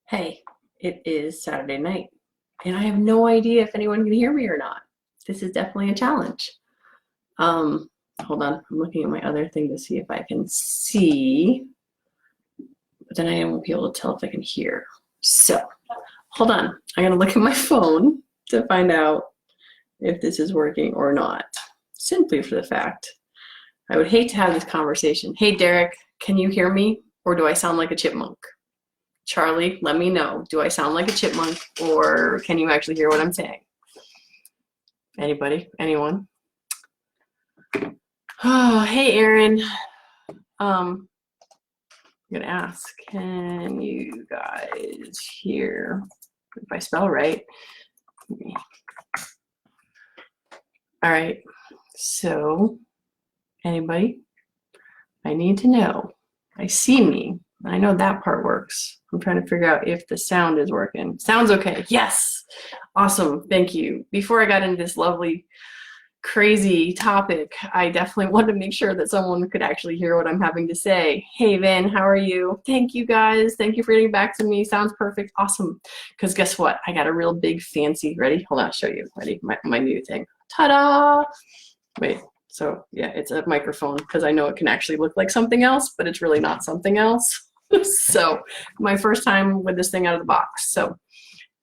Hey, it is Saturday night, and I have no idea if anyone can hear me or not. This is definitely a challenge. Hold on, I'm looking at my other thing to see if I can see, but then I won't be able to tell if I can hear. So, hold on, I'm gonna look at my phone to find out if this is working or not, simply for the fact I would hate to have this conversation. Hey, Derek, can you hear me, or do I sound like a chipmunk? Charlie, let me know. Do I sound like a chipmunk, or can you actually hear what I'm saying? Anybody? Anyone? Oh, hey, Aaron. I'm gonna ask, can you guys hear if I spell right? All right. So, anybody? I need to know. I see me. I know that part works. I'm trying to figure out if the sound is working. Sounds okay. Yes. Awesome. Thank you. Before I got into this lovely, crazy topic, I definitely wanted to make sure that someone could actually hear what I'm having to say. Hey, Vin, how are you? Thank you, guys. Thank you for getting back to me. Sounds perfect. Awesome. Because guess what? I got a real big fancy, ready? Hold on, I'll show you. Ready? My new thing. Ta-da! Wait. So yeah, it's a microphone because I know it can actually look like something else, but it's really not something else. So my first time with this thing out of the box. So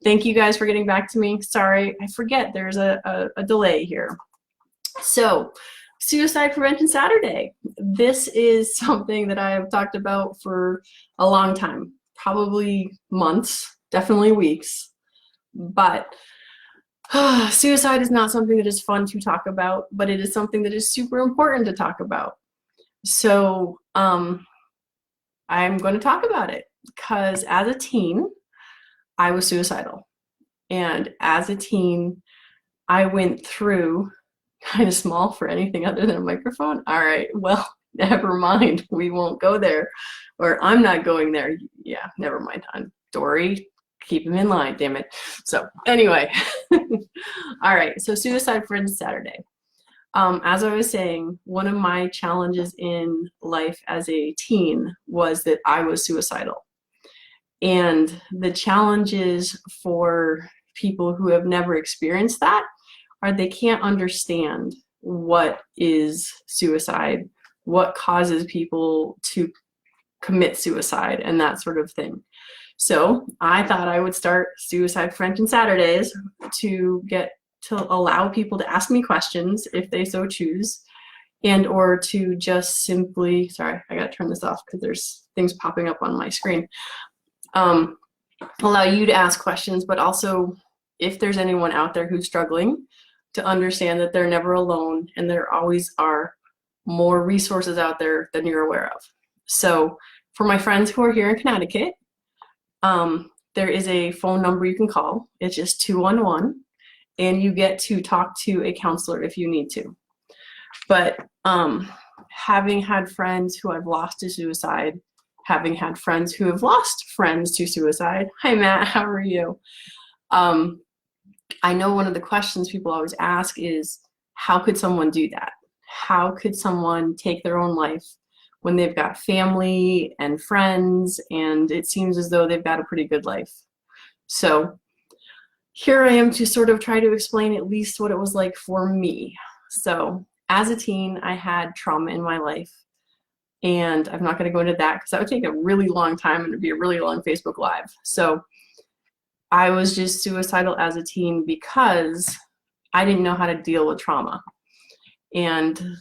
thank you guys for getting back to me. Sorry, I forget there's a delay here. So Suicide Prevention Saturday. This is something that I have talked about for a long time, probably months, definitely weeks, but suicide is not something that is fun to talk about, but it is something that is super important to talk about. So I'm going to talk about it because as a teen, I was suicidal. And as a teen, I went through, kind of small for anything other than a microphone. All right, well, never mind. We won't go there. Or I'm not going there. Yeah, never mind, hon. Dory, keep him in line, damn it. So anyway, all right, so Suicide Prevention Saturday. As I was saying, one of my challenges in life as a teen was that I was suicidal. And the challenges for people who have never experienced that are they can't understand what is suicide, what causes people to commit suicide, and that sort of thing. So I thought I would start Suicide Prevention Saturdays to allow people to ask me questions if they so choose, and or to just simply, sorry, I gotta turn this off because there's things popping up on my screen. Allow you to ask questions, but also if there's anyone out there who's struggling, to understand that they're never alone and there always are more resources out there than you're aware of. So for my friends who are here in Connecticut, there is a phone number you can call. It's just 211, and you get to talk to a counselor if you need to. But having had friends who I've lost to suicide, having had friends who have lost friends to suicide. Hi, Matt, how are you? I know one of the questions people always ask is, how could someone do that? How could someone take their own life when they've got family and friends and it seems as though they've got a pretty good life? So here I am to sort of try to explain at least what it was like for me. So as a teen, I had trauma in my life. And I'm not going to go into that because that would take a really long time and it'd be a really long Facebook Live. So I was just suicidal as a teen because I didn't know how to deal with trauma. And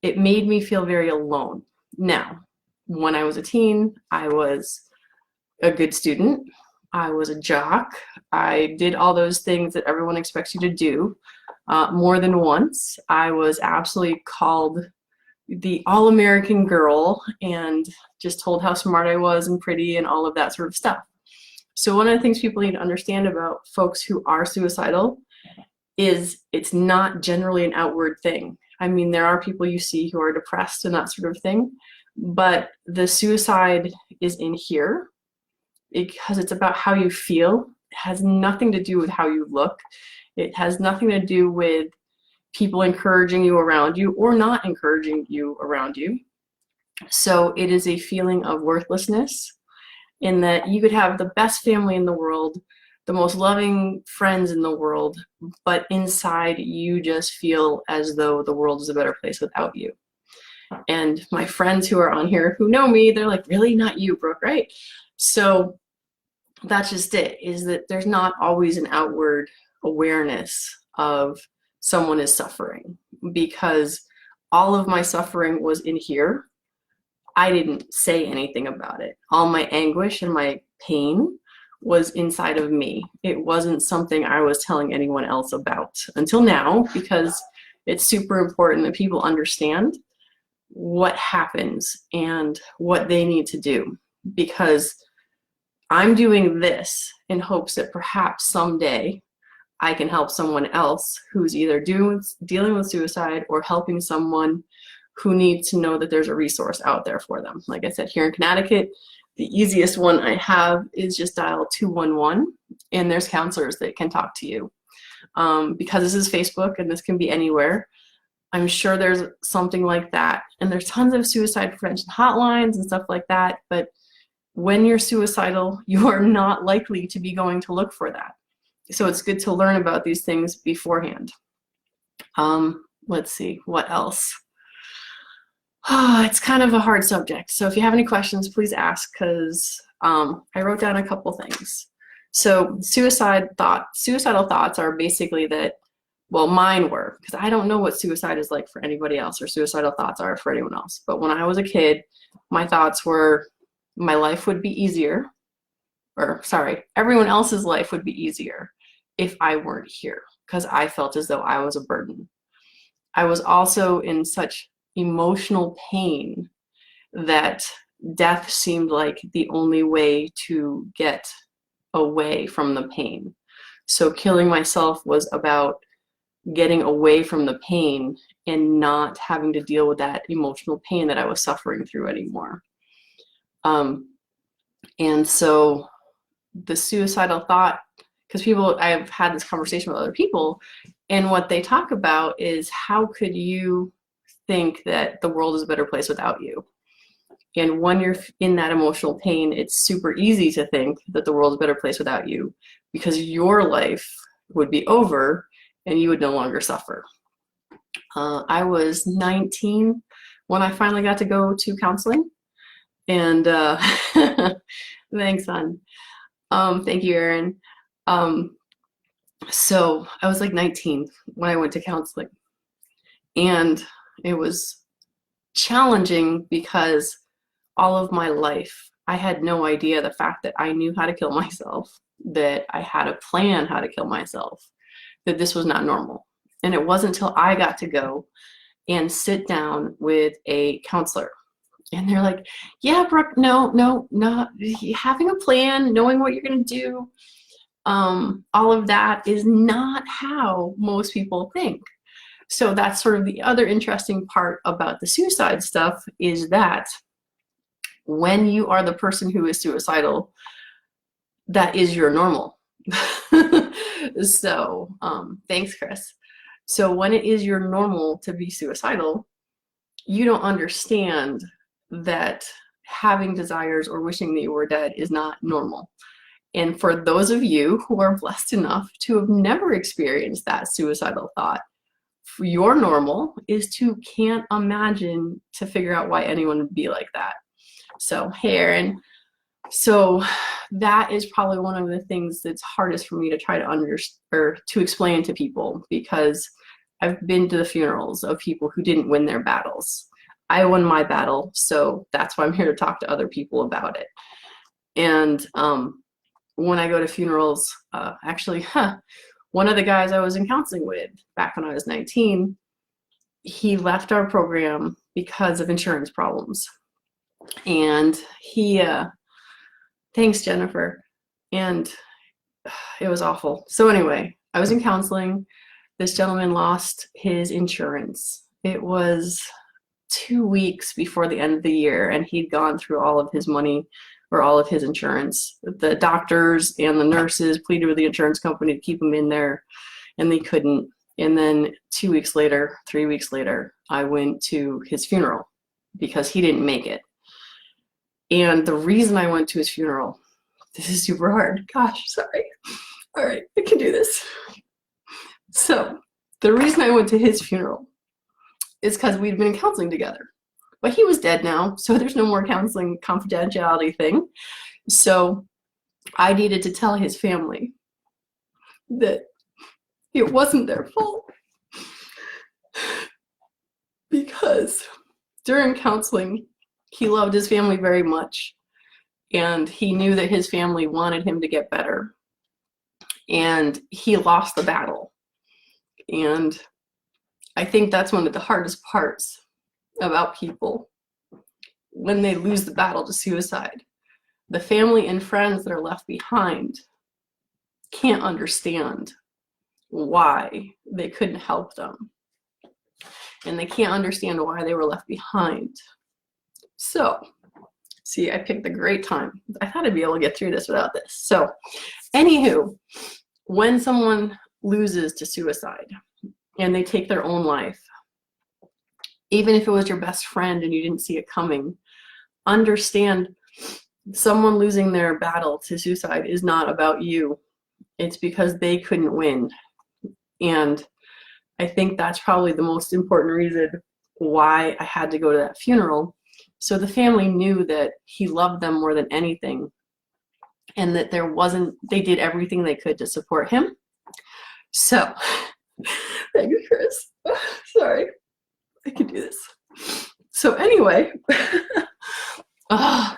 it made me feel very alone. Now, when I was a teen, I was a good student. I was a jock. I did all those things that everyone expects you to do. More than once, I was absolutely called the all-American girl and just told how smart I was and pretty and all of that sort of stuff. So one of the things people need to understand about folks who are suicidal is it's not generally an outward thing. I mean, there are people you see who are depressed and that sort of thing, but the suicide is in here because it's about how you feel. It has nothing to do with how you look. It has nothing to do with people encouraging you around you or not encouraging you around you. So it is a feeling of worthlessness in that you could have the best family in the world, the most loving friends in the world, but inside you just feel as though the world is a better place without you. And my friends who are on here who know me, they're like, really? Not you, Brooke, right? So that's just it, is that there's not always an outward awareness of someone is suffering, because all of my suffering was in here. I didn't say anything about it. All my anguish and my pain was inside of me. It wasn't something I was telling anyone else about until now, because it's super important that people understand what happens and what they need to do, because I'm doing this in hopes that perhaps someday I can help someone else who's either dealing with suicide or helping someone who needs to know that there's a resource out there for them. Like I said, here in Connecticut, the easiest one I have is just dial 211, and there's counselors that can talk to you. Because this is Facebook and this can be anywhere, I'm sure there's something like that. And there's tons of suicide prevention hotlines and stuff like that. But when you're suicidal, you are not likely to be going to look for that. So it's good to learn about these things beforehand. Let's see, what else? It's kind of a hard subject. So if you have any questions, please ask, because I wrote down a couple things. So suicidal thoughts are basically that, well, mine were, because I don't know what suicide is like for anybody else, or suicidal thoughts are for anyone else. But when I was a kid, my thoughts were, my life would be easier, or sorry, everyone else's life would be easier if I weren't here, because I felt as though I was a burden. I was also in such emotional pain that death seemed like the only way to get away from the pain. So killing myself was about getting away from the pain and not having to deal with that emotional pain that I was suffering through anymore. And so the suicidal thought, because I've had this conversation with other people, and what they talk about is, how could you think that the world is a better place without you? And when you're in that emotional pain, it's super easy to think that the world is a better place without you, because your life would be over and you would no longer suffer. I was 19 when I finally got to go to counseling. And thanks, hon. Thank you, Erin. So I was like 19 when I went to counseling. And it was challenging because all of my life, I had no idea the fact that I knew how to kill myself, that I had a plan how to kill myself, that this was not normal. And it wasn't until I got to go and sit down with a counselor. And they're like, yeah, Brooke, no, not having a plan, knowing what you're going to do. All of that is not how most people think. So that's sort of the other interesting part about the suicide stuff, is that when you are the person who is suicidal, that is your normal. So thanks, Chris. So when it is your normal to be suicidal, you don't understand that having desires or wishing that you were dead is not normal. And for those of you who are blessed enough to have never experienced that suicidal thought, your normal is to can't imagine to figure out why anyone would be like that. So, hey, Erin. So that is probably one of the things that's hardest for me to try to understand or to explain to people, because I've been to the funerals of people who didn't win their battles. I won my battle, so that's why I'm here to talk to other people about it. And when I go to funerals, one of the guys I was in counseling with back when I was 19, he left our program because of insurance problems. And he, thanks, Jennifer. And it was awful. So anyway, I was in counseling. This gentleman lost his insurance. It was 2 weeks before the end of the year, and he'd gone through all of his money or all of his insurance. The doctors and the nurses pleaded with the insurance company to keep him in there, and they couldn't. And then 2 weeks later, 3 weeks later, I went to his funeral because he didn't make it. And the reason I went to his funeral, this is super hard. Gosh, sorry. All right, I can do this. So the reason I went to his funeral is because we'd been in counseling together. But he was dead now, so there's no more counseling confidentiality thing. So I needed to tell his family that it wasn't their fault. Because during counseling, he loved his family very much, and he knew that his family wanted him to get better. And he lost the battle. And I think that's one of the hardest parts about people when they lose the battle to suicide. The family and friends that are left behind can't understand why they couldn't help them. And they can't understand why they were left behind. So, see, I picked a great time. I thought I'd be able to get through this without this. So, anywho, when someone loses to suicide and they take their own life, even if it was your best friend and you didn't see it coming, understand someone losing their battle to suicide is not about you. It's because they couldn't win. And I think that's probably the most important reason why I had to go to that funeral. So the family knew that he loved them more than anything, and that they did everything they could to support him. So, thank you, Chris. Sorry, I can do this. So anyway,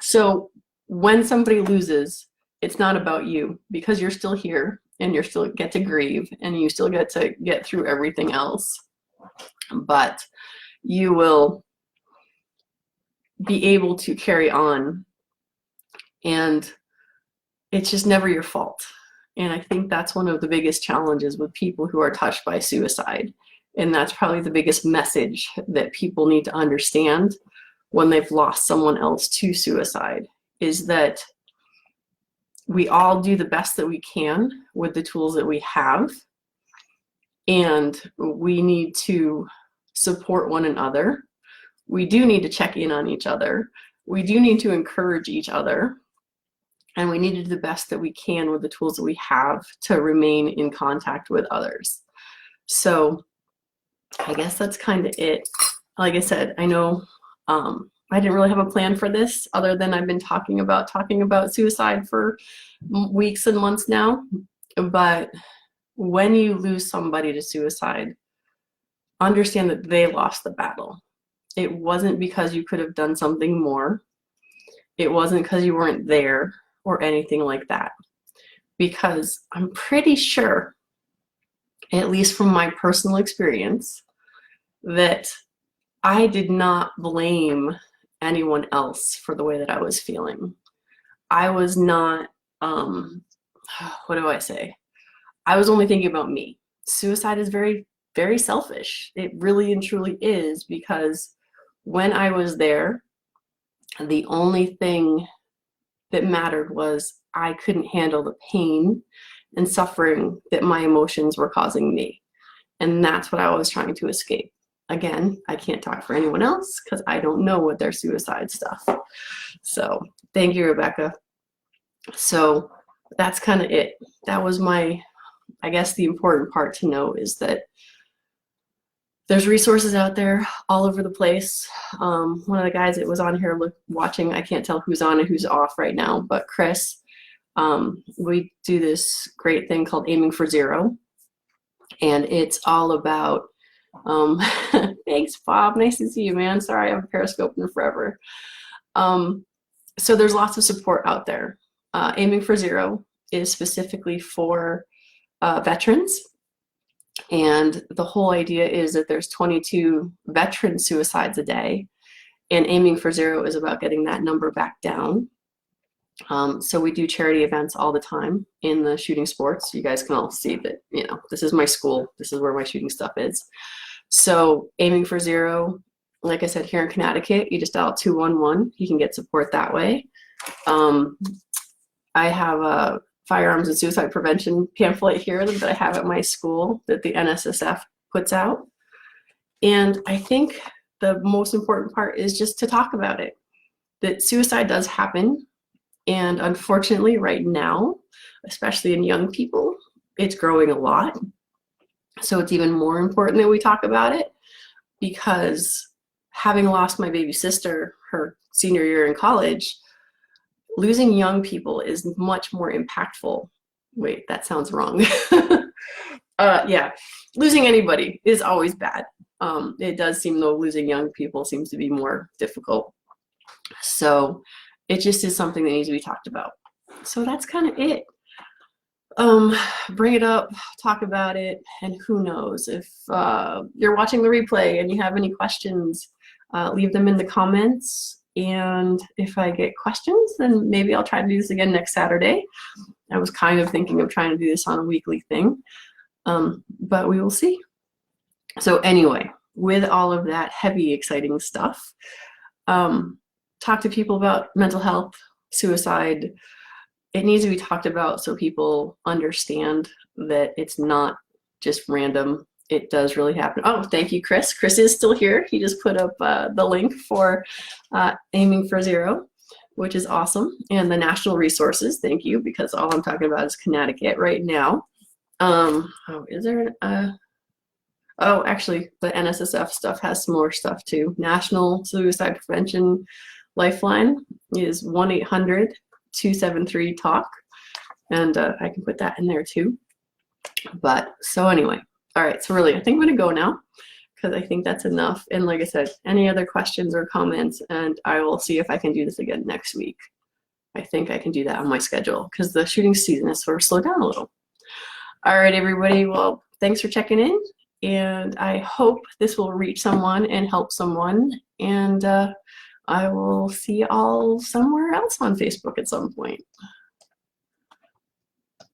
so when somebody loses, it's not about you, because you're still here and you still get to grieve and you still get to get through everything else. But you will be able to carry on, and it's just never your fault. And I think that's one of the biggest challenges with people who are touched by suicide. And that's probably the biggest message that people need to understand when they've lost someone else to suicide, is that we all do the best that we can with the tools that we have. And we need to support one another. We do need to check in on each other. We do need to encourage each other. And we need to do the best that we can with the tools that we have to remain in contact with others. So I guess that's kind of it. Like I said, I know I didn't really have a plan for this, other than I've been talking about suicide for weeks and months now. But when you lose somebody to suicide, understand that they lost the battle. It wasn't because you could have done something more. It wasn't because you weren't there or anything like that. Because I'm pretty sure, at least from my personal experience, that I did not blame anyone else for the way that I was feeling. I was not, what do I say? I was only thinking about me. Suicide is very, very selfish. It really and truly is, because when I was there, the only thing that mattered was I couldn't handle the pain and suffering that my emotions were causing me. And that's what I was trying to escape. Again, I can't talk for anyone else because I don't know what their suicide stuff. So thank you, Rebecca. So that's kind of it. That was my, I guess the important part to know is that there's resources out there all over the place. One of the guys that was on here watching, I can't tell who's on and who's off right now, but Chris, we do this great thing called Aiming for Zero. And it's all about, thanks, Bob. Nice to see you, man. Sorry, I haven't periscoped in forever. So there's lots of support out there. Aiming for Zero is specifically for veterans. And the whole idea is that there's 22 veteran suicides a day, and Aiming for Zero is about getting that number back down. So we do charity events all the time in the shooting sports. You guys can all see that, you know, this is my school. This is where my shooting stuff is. So Aiming for Zero, like I said, here in Connecticut, you just dial 211. You can get support that way. I have a firearms and suicide prevention pamphlet here that I have at my school that the NSSF puts out. And I think the most important part is just to talk about it. that suicide does happen. And unfortunately, right now, especially in young people, it's growing a lot. So it's even more important that we talk about it, because having lost my baby sister her senior year in college, losing young people is much more impactful. Wait, that sounds wrong. Yeah, losing anybody is always bad. It does seem, though, losing young people seems to be more difficult. So it just is something that needs to be talked about. So that's kind of it. Bring it up, talk about it, and who knows, if you're watching the replay and you have any questions, leave them in the comments. And if I get questions, then maybe I'll try to do this again next Saturday. I was kind of thinking of trying to do this on a weekly thing, but we will see. So anyway, with all of that heavy, exciting stuff, talk to people about mental health, suicide. It needs to be talked about so people understand that it's not just random. It does really happen. Oh, thank you, Chris. Chris is still here. He just put up the link for Aiming for Zero, which is awesome. And the national resources, thank you, because all I'm talking about is Connecticut right now. Oh, is there oh, actually, the NSSF stuff has some more stuff too. National Suicide Prevention Lifeline is 1-800-273-TALK, and I can put that in there too. But so anyway, all right, so really I think I'm gonna go now, because I think that's enough. And like I said, any other questions or comments, and I will see if I can do this again next week. I think I can do that on my schedule, because the shooting season has sort of slowed down a little. All right, everybody, well, thanks for checking in, and I hope this will reach someone and help someone, and I will see you all somewhere else on Facebook at some point.